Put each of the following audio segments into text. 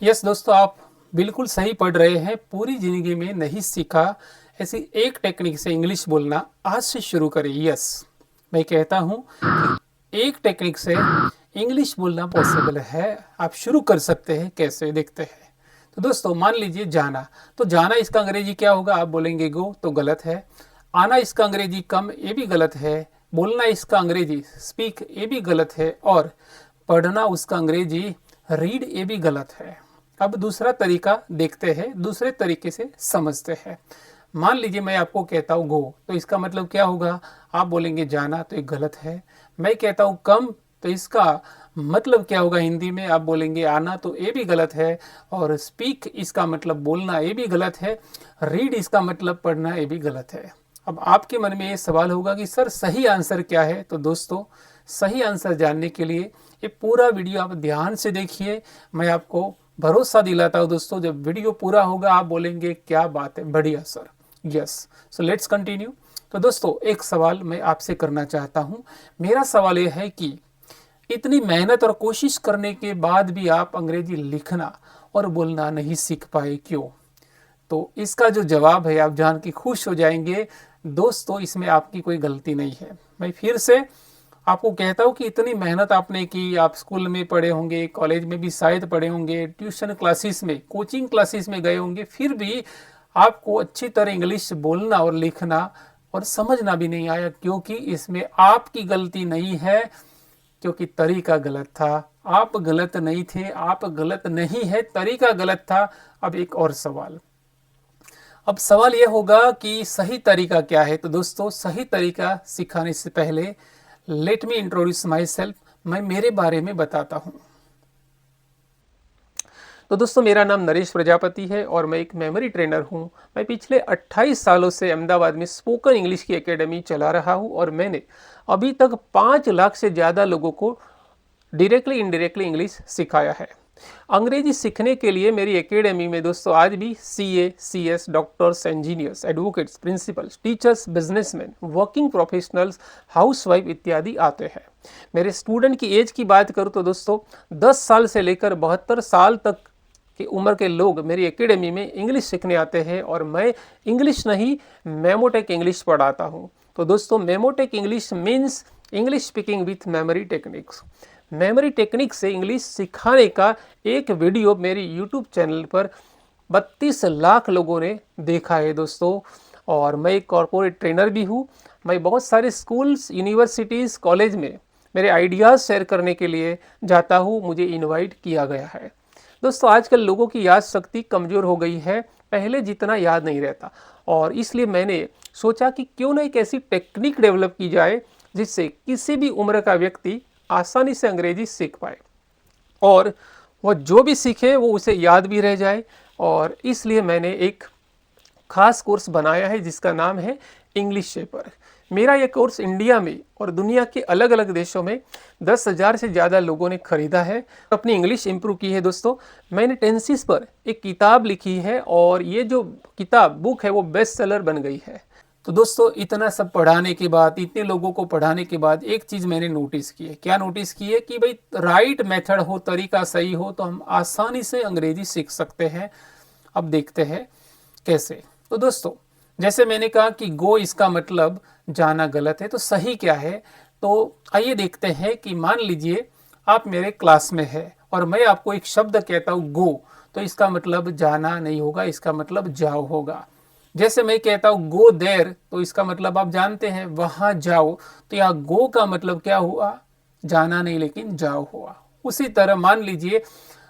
Yes दोस्तों, आप बिल्कुल सही पढ़ रहे हैं। पूरी जिंदगी में नहीं सीखा ऐसी एक टेक्निक से इंग्लिश बोलना आज से शुरू करें। यस, मैं कहता हूँ कि एक टेक्निक से इंग्लिश बोलना पॉसिबल है। आप शुरू कर सकते हैं। कैसे देखते हैं। तो दोस्तों मान लीजिए जाना, तो जाना इसका अंग्रेजी क्या होगा? आप बोलेंगे गो, तो गलत है। आना इसका अंग्रेजी कम, ये भी गलत है। बोलना इसका अंग्रेजी स्पीक, ये भी गलत है। और पढ़ना उसका अंग्रेजी रीड, ये भी गलत है। अब दूसरा तरीका देखते हैं, दूसरे तरीके से समझते हैं। मान लीजिए मैं आपको कहता हूँ गो, तो इसका मतलब क्या होगा? आप बोलेंगे जाना, तो ये गलत है। मैं कहता हूँ कम, तो इसका मतलब क्या होगा हिंदी में? आप बोलेंगे आना, तो ये भी गलत है। और स्पीक इसका मतलब बोलना, ये भी गलत है। रीड इसका मतलब पढ़ना, ये भी गलत है। अब आपके मन में ये सवाल होगा कि सर सही आंसर क्या है? तो दोस्तों सही आंसर जानने के लिए ये पूरा वीडियो आप ध्यान से देखिए। मैं आपको भरोसा दिलाता हूँ दोस्तों, जब वीडियो पूरा होगा आप बोलेंगे क्या बात है, बढ़िया sir. Yes, so let's continue. तो दोस्तों एक सवाल मैं आपसे करना चाहता हूँ। मेरा सवाल यह है कि इतनी मेहनत और कोशिश करने के बाद भी आप अंग्रेजी लिखना और बोलना नहीं सीख पाए, क्यों? तो इसका जो जवाब है आप जान के खुश हो जाएंगे। दोस्तों इसमें आपकी कोई गलती नहीं है। मैं फिर से आपको कहता हूँ कि इतनी मेहनत आपने की, आप स्कूल में पढ़े होंगे, कॉलेज में भी शायद पढ़े होंगे, ट्यूशन क्लासेस में, कोचिंग क्लासेस में गए होंगे, फिर भी आपको अच्छी तरह इंग्लिश बोलना और लिखना और समझना भी नहीं आया, क्योंकि इसमें आपकी गलती नहीं है, क्योंकि तरीका गलत था। आप गलत नहीं थे, आप गलत नहीं है, तरीका गलत था। अब एक और सवाल, अब सवाल यह होगा कि सही तरीका क्या है? तो दोस्तों सही तरीका सिखाने से पहले let me introduce my self, मैं मेरे बारे में बताता हूँ। तो दोस्तों मेरा नाम नरेश प्रजापति है और मैं एक मेमोरी ट्रेनर हूँ। मैं पिछले 28 सालों से अहमदाबाद में स्पोकन इंग्लिश की एकेडमी चला रहा हूँ और मैंने अभी तक 5 लाख से ज़्यादा लोगों को डायरेक्टली इनडायरेक्टली इंग्लिश सिखाया है। अंग्रेजी सीखने के लिए मेरी एकेडमी में दोस्तों आज भी CA, CS, doctors, engineers, advocates, principles, teachers, businessman, working professionals, housewife इत्यादि आते हैं। मेरे स्टूडेंट की एज की बात करूँ तो दोस्तों 10 साल से लेकर 72 साल तक की उम्र के लोग मेरी एकेडमी में इंग्लिश सीखने आते हैं और मैं इंग्लिश नहीं, मेमोटेक इंग्लिश पढ़ाता हूँ। तो दोस्तों Memotech English means English speaking with memory techniques. Memory technique से इंग्लिश सिखाने का एक वीडियो मेरी यूट्यूब चैनल पर 32 लाख लोगों ने देखा है दोस्तों। और मैं एक कॉरपोरेट ट्रेनर भी हूँ। मैं बहुत सारे स्कूल्स, यूनिवर्सिटीज़, कॉलेज में मेरे आइडियाज़ शेयर करने के लिए जाता हूँ, मुझे इनवाइट किया गया है। दोस्तों आजकल लोगों की याद शक्ति कमज़ोर हो गई है, पहले जितना याद नहीं रहता, और इसलिए मैंने सोचा कि क्यों ना एक ऐसी टेक्निक डेवलप की जाए जिससे किसी भी उम्र का व्यक्ति आसानी से अंग्रेजी सीख पाए और वह जो भी सीखे वो उसे याद भी रह जाए। और इसलिए मैंने एक खास कोर्स बनाया है जिसका नाम है इंग्लिश शेपर। मेरा ये कोर्स इंडिया में और दुनिया के अलग अलग देशों में 10,000 से ज़्यादा लोगों ने खरीदा है, अपनी इंग्लिश इंप्रूव की है। दोस्तों मैंने टेंसेस पर एक किताब लिखी है और ये जो किताब बुक है वो बेस्ट सेलर बन गई है। तो दोस्तों इतना सब पढ़ाने के बाद, इतने लोगों को पढ़ाने के बाद एक चीज़ मैंने नोटिस की है। क्या नोटिस की है? कि भाई राइट मेथड हो, तरीका सही हो तो हम आसानी से अंग्रेजी सीख सकते हैं। अब देखते हैं कैसे। तो दोस्तों जैसे मैंने कहा कि गो इसका मतलब जाना गलत है, तो सही क्या है? तो आइए देखते हैं कि मान लीजिए आप मेरे क्लास में है और मैं आपको एक शब्द कहता हूँ गो, तो इसका मतलब जाना नहीं होगा, इसका मतलब जाओ होगा। जैसे मैं कहता हूँ गो देर, तो इसका मतलब आप जानते हैं वहां जाओ। तो यहाँ गो का मतलब क्या हुआ? जाना नहीं लेकिन जाओ हुआ। उसी तरह मान लीजिए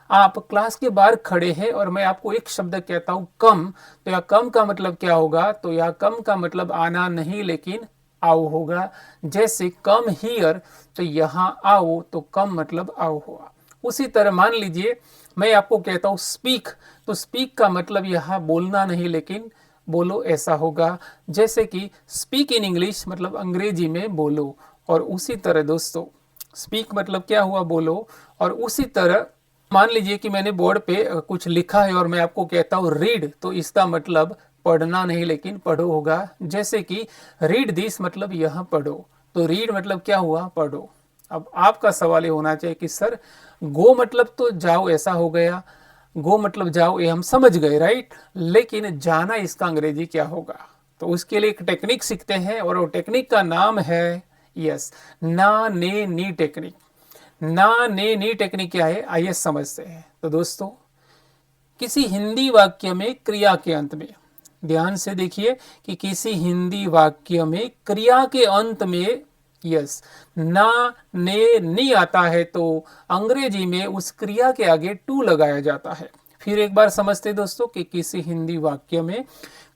आप क्लास के बाहर खड़े हैं और मैं आपको एक शब्द कहता हूँ कम, तो यहाँ कम का मतलब क्या होगा? तो यहाँ कम का मतलब आना नहीं लेकिन आओ होगा। जैसे कम हियर, तो यहाँ आओ, तो कम मतलब आओ हुआ। उसी तरह मान लीजिए मैं आपको कहता हूँ स्पीक, तो स्पीक का मतलब यहाँ बोलना नहीं लेकिन बोलो ऐसा होगा। जैसे कि स्पीक इन इंग्लिश मतलब अंग्रेजी में बोलो। और उसी तरह दोस्तों स्पीक मतलब क्या हुआ? बोलो। और उसी तरह मान लीजिए कि मैंने बोर्ड पे कुछ लिखा है और मैं आपको कहता हूँ रीड, तो इसका मतलब पढ़ना नहीं लेकिन पढ़ो होगा। जैसे कि रीड दिस मतलब यह पढ़ो, तो रीड मतलब क्या हुआ? पढ़ो। अब आपका सवाल ये होना चाहिए कि सर गो मतलब तो जाओ ऐसा हो गया, गो मतलब जाओ, ये हम समझ गए, राइट। लेकिन जाना इसका अंग्रेजी क्या होगा, तो उसके लिए एक टेक्निक सीखते हैं और वो टेक्निक का नाम है, यस, ना ने नी टेक्निक। ना ने नी टेक्निक क्या है, आइए समझते हैं। तो दोस्तों, किसी हिंदी वाक्य में क्रिया के अंत में, ध्यान से देखिए कि किसी हिंदी वाक्य में क्रिया के अंत में, यस, ना ने नी आता है तो अंग्रेजी में उस क्रिया के आगे टू लगाया जाता है। फिर एक बार समझते दोस्तों कि किसी हिंदी वाक्य में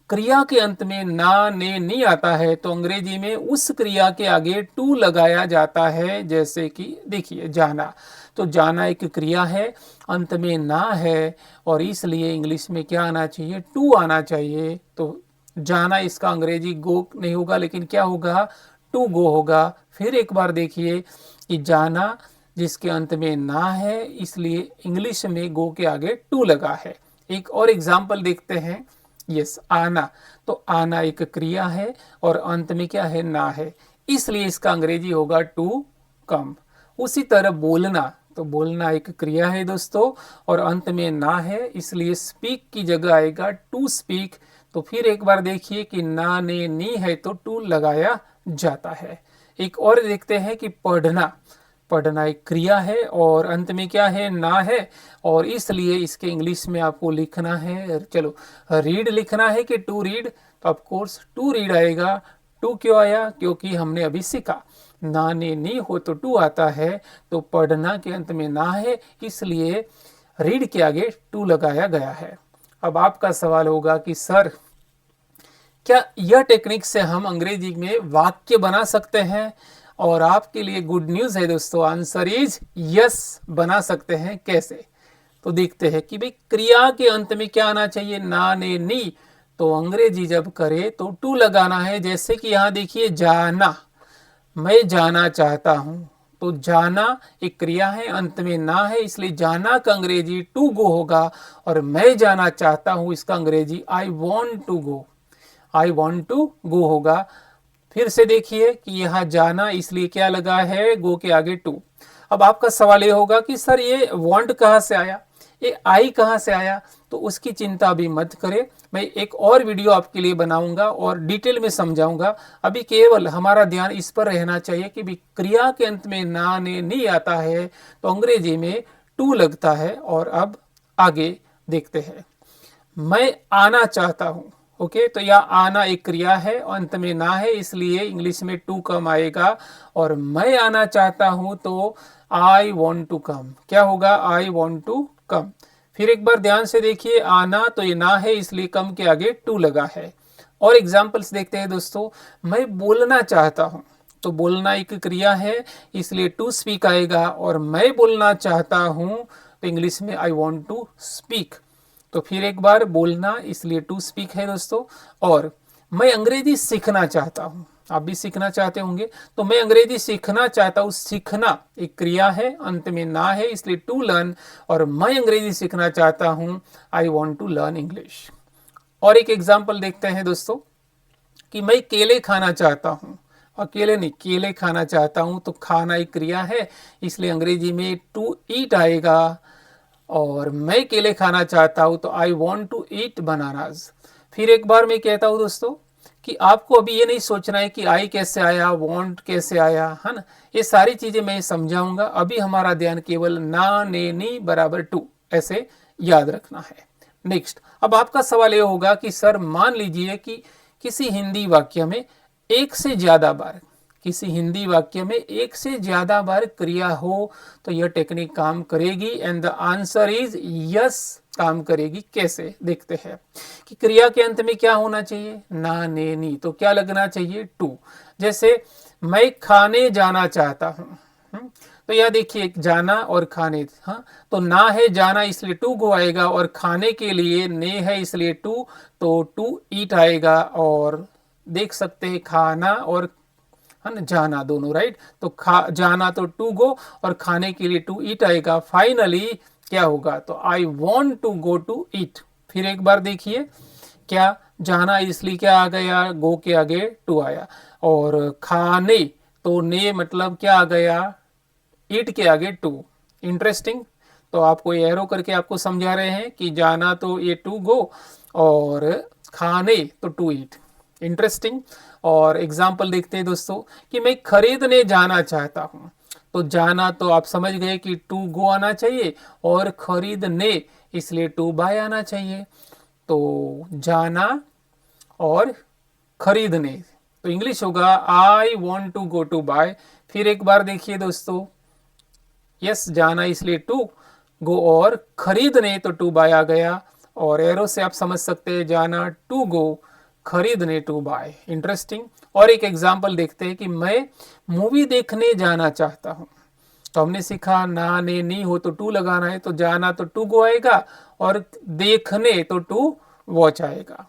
क्रिया के अंत में ना ने नी आता है तो अंग्रेजी में उस क्रिया के आगे टू लगाया जाता है। जैसे कि देखिए जाना, तो जाना एक क्रिया है, अंत में ना है, और इसलिए इंग्लिश में क्या आना चाहिए, टू आना चाहिए। तो जाना इसका अंग्रेजी गो नहीं होगा, लेकिन क्या होगा, टू गो होगा। फिर एक बार देखिए कि जाना जिसके अंत में ना है, इसलिए इंग्लिश में गो के आगे टू लगा है। एक और एग्जाम्पल देखते हैं, यस, आना, तो आना एक क्रिया है और अंत में क्या है, ना है, इसलिए इसका अंग्रेजी होगा टू कम। उसी तरह बोलना, तो बोलना एक क्रिया है दोस्तों और अंत में ना है, इसलिए स्पीक की जगह आएगा टू स्पीक। तो फिर एक बार देखिए कि ना ने नी है तो टू लगाया जाता है। एक और देखते हैं कि पढ़ना, पढ़ना एक क्रिया है और अंत में क्या है, ना है, और इसलिए इसके इंग्लिश में आपको लिखना है, चलो रीड लिखना है कि टू रीड, तो ऑफ कोर्स टू रीड आएगा। टू क्यों आया, क्योंकि हमने अभी सीखा ना ने नी हो तो टू आता है, तो पढ़ना के अंत में ना है, इसलिए रीड के आगे टू लगाया गया है। अब आपका सवाल होगा कि सर, क्या यह टेक्निक से हम अंग्रेजी में वाक्य बना सकते हैं, और आपके लिए गुड न्यूज़ है दोस्तों, आंसर इज यस, बना सकते हैं। कैसे, तो देखते हैं कि भाई क्रिया के अंत में क्या आना चाहिए, ना ने नी, तो अंग्रेजी जब करे तो टू लगाना है। जैसे कि यहाँ देखिए जाना, मैं जाना चाहता हूं, तो जाना एक क्रिया है, अंत में ना है, इसलिए जाना का अंग्रेजी टू गो होगा, और मैं जाना चाहता हूं इसका अंग्रेजी I want to go, I want to go होगा। फिर से देखिए कि यहाँ जाना, इसलिए क्या लगा है, गो के आगे टू। अब आपका सवाल ये होगा कि सर ये वांट कहाँ से आया, ये आई कहाँ से आया, तो उसकी चिंता अभी मत करें, मैं एक और वीडियो आपके लिए बनाऊंगा और डिटेल में समझाऊंगा। अभी केवल हमारा ध्यान इस पर रहना चाहिए कि भी क्रिया के अंत में ना ने नहीं आता है तो अंग्रेजी में टू लगता है। और अब आगे देखते हैं, मैं आना चाहता हूं, ओके, तो यह आना एक क्रिया है, अंत में ना है, इसलिए इंग्लिश में टू कम आएगा, और मैं आना चाहता हूं तो आई वॉन्ट टू कम, क्या होगा, आई वॉन्ट टू कम। फिर एक बार ध्यान से देखिए, आना तो ये ना है, इसलिए कम के आगे टू लगा है। और एग्जाम्पल्स देखते हैं दोस्तों, मैं बोलना चाहता हूं, तो बोलना एक क्रिया है, इसलिए टू स्पीक आएगा, और मैं बोलना चाहता हूं तो इंग्लिश में आई वॉन्ट टू स्पीक। तो फिर एक बार बोलना, इसलिए टू स्पीक है दोस्तों। और मैं अंग्रेजी सीखना चाहता हूँ, आप भी सीखना चाहते होंगे, तो मैं अंग्रेजी सीखना चाहता हूँ, सीखना एक क्रिया है, अंत में ना है, इसलिए टू लर्न, और मैं अंग्रेजी सीखना चाहता हूँ, I want to learn English. और एक एग्जाम्पल देखते हैं दोस्तों कि मैं केले खाना चाहता हूँ, अकेले नहीं, केले खाना चाहता हूँ, तो खाना एक क्रिया है, इसलिए अंग्रेजी में टू ईट आएगा। और मैं केले खाना चाहता हूं तो I want to eat bananas. फिर एक बार मैं कहता हूं दोस्तों कि आपको अभी ये नहीं सोचना है कि आई कैसे आया, वॉन्ट कैसे आया, है ना, ये सारी चीजें मैं समझाऊंगा। अभी हमारा ध्यान केवल ना ने नी बराबर टू, ऐसे याद रखना है। नेक्स्ट, अब आपका सवाल ये होगा कि सर मान लीजिए कि किसी हिंदी वाक्य में एक से ज्यादा बार, किसी हिंदी वाक्य में एक से ज्यादा बार क्रिया हो तो यह टेक्निक काम करेगी, and the answer is yes, काम करेगी। कैसे, देखते हैं कि क्रिया के अंत में क्या होना चाहिए, ना ने नी, तो क्या लगना चाहिए, टू। जैसे मैं खाने जाना चाहता हूँ, तो यह देखिए जाना और खाने, हाँ, तो ना है जाना इसलिए टू गो आएगा, और खाने के लिए ने है इसलिए टू, तो टू ईट आएगा। और देख सकते हैं खाना और, है ना, जाना दोनों, राइट, तो खा जाना तो टू गो और खाने के लिए टू ईट आएगा। फाइनली क्या होगा, तो I want to go to eat. फिर एक बार देखिए, क्या जाना इसलिए क्या आ गया, गो के आगे टू आया, और खाने तो ने मतलब क्या आ गया, ईट के आगे टू। इंटरेस्टिंग। तो आपको ये एरो करके आपको समझा रहे हैं कि जाना तो ये टू गो और खाने तो टू ईट। इंटरेस्टिंग। और एग्जाम्पल देखते हैं दोस्तों कि मैं खरीदने जाना चाहता हूँ, तो जाना तो आप समझ गए कि टू गो आना चाहिए और खरीदने इसलिए टू बाय आना चाहिए। तो जाना और खरीदने तो इंग्लिश होगा I want to go to buy. फिर एक बार देखिए दोस्तों, यस जाना इसलिए टू गो और खरीदने तो टू बाय आ गया, और एरो से आप समझ सकते हैं जाना टू गो, खरीदने टू बाय। इंटरेस्टिंग। और एक एग्जांपल देखते हैं कि मैं मूवी देखने जाना चाहता हूं, तो हमने सीखा ना ने नी हो तो टू लगाना है, तो जाना तो टू गो आएगा और देखने तो टू वॉच आएगा।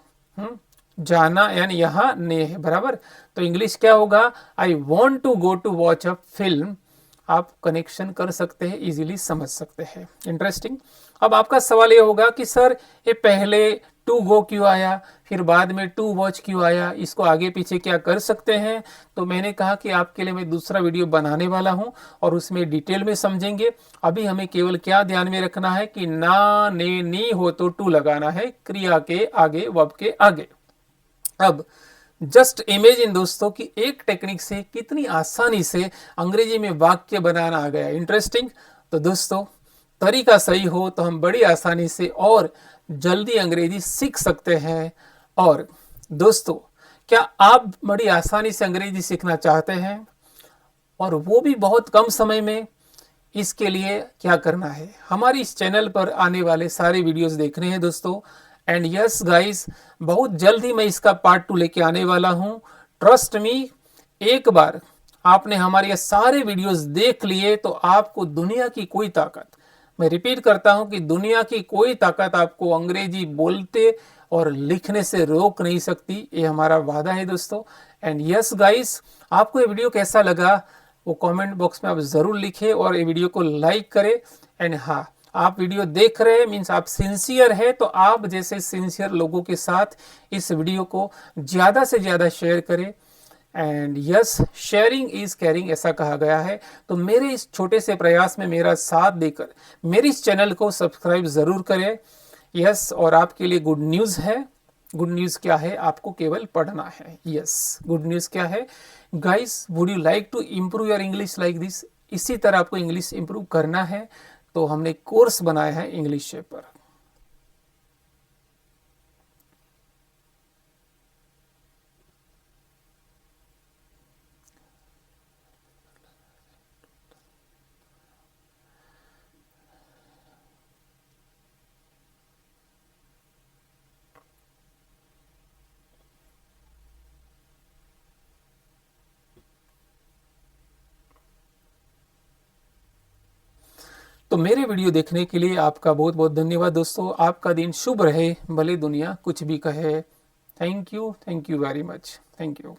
जाना यानी यहाँ ने है बराबर, तो इंग्लिश क्या होगा, I want to go to watch a film. आप कनेक्शन कर सकते हैं, इजीली समझ सकते हैं। इंटरेस्टिंग। अब आपका सवाल ये होगा कि सर ये पहले टू गो क्यों आया, फिर बाद में टू वॉच क्यों आया, इसको आगे पीछे क्या कर सकते हैं। तो मैंने कहा कि आपके लिए मैं दूसरा वीडियो बनाने वाला हूं और उसमें डिटेल में समझेंगे। अभी हमें केवल क्या ध्यान में रखना है कि ना ने नी हो तो टू लगाना है क्रिया के आगे, वर्ब के आगे। अब जस्ट इमेजिन दोस्तों कि एक टेक्निक से कितनी आसानी से अंग्रेजी में वाक्य बनाना आ गया। इंटरेस्टिंग। तो दोस्तों तरीका सही हो तो हम बड़ी आसानी से और जल्दी अंग्रेजी सीख सकते हैं। और दोस्तों क्या आप बड़ी आसानी से अंग्रेजी सीखना चाहते हैं और वो भी बहुत कम समय में? इसके लिए क्या करना है, हमारी इस चैनल पर आने वाले सारे वीडियोस देखने हैं दोस्तों। एंड यस गाइस, बहुत जल्द ही मैं इसका पार्ट 2 लेके आने वाला हूं। ट्रस्ट मी, एक बार आपने हमारे ये सारे वीडियोस देख लिए तो आपको दुनिया की कोई ताकत, मैं रिपीट करता हूं कि दुनिया की कोई ताकत आपको अंग्रेजी बोलते और लिखने से रोक नहीं सकती। ये हमारा वादा है दोस्तों। एंड यस गाइस, आपको ये वीडियो कैसा लगा वो कमेंट बॉक्स में आप जरूर लिखें और ये वीडियो को लाइक करें। एंड हाँ, आप वीडियो देख रहे हैं मीन्स आप सिंसियर है, तो आप जैसे सिंसियर लोगों के साथ इस वीडियो को ज़्यादा से ज़्यादा शेयर करें। And yes, sharing is caring ऐसा कहा गया है। तो मेरे इस छोटे से प्रयास में मेरा साथ देकर मेरे इस चैनल को सब्सक्राइब ज़रूर करें। यस, और आपके लिए गुड न्यूज़ है। गुड न्यूज़ क्या है, आपको केवल पढ़ना है। यस, गुड न्यूज़ क्या है guys, would you like to improve your English like this? इसी तरह आपको इंग्लिश इंप्रूव करना है तो हमने कोर्स बनाया है इंग्लिश शेपर। तो मेरे वीडियो देखने के लिए आपका बहुत बहुत धन्यवाद दोस्तों। आपका दिन शुभ रहे, भले दुनिया कुछ भी कहे। Thank you very much. Thank you.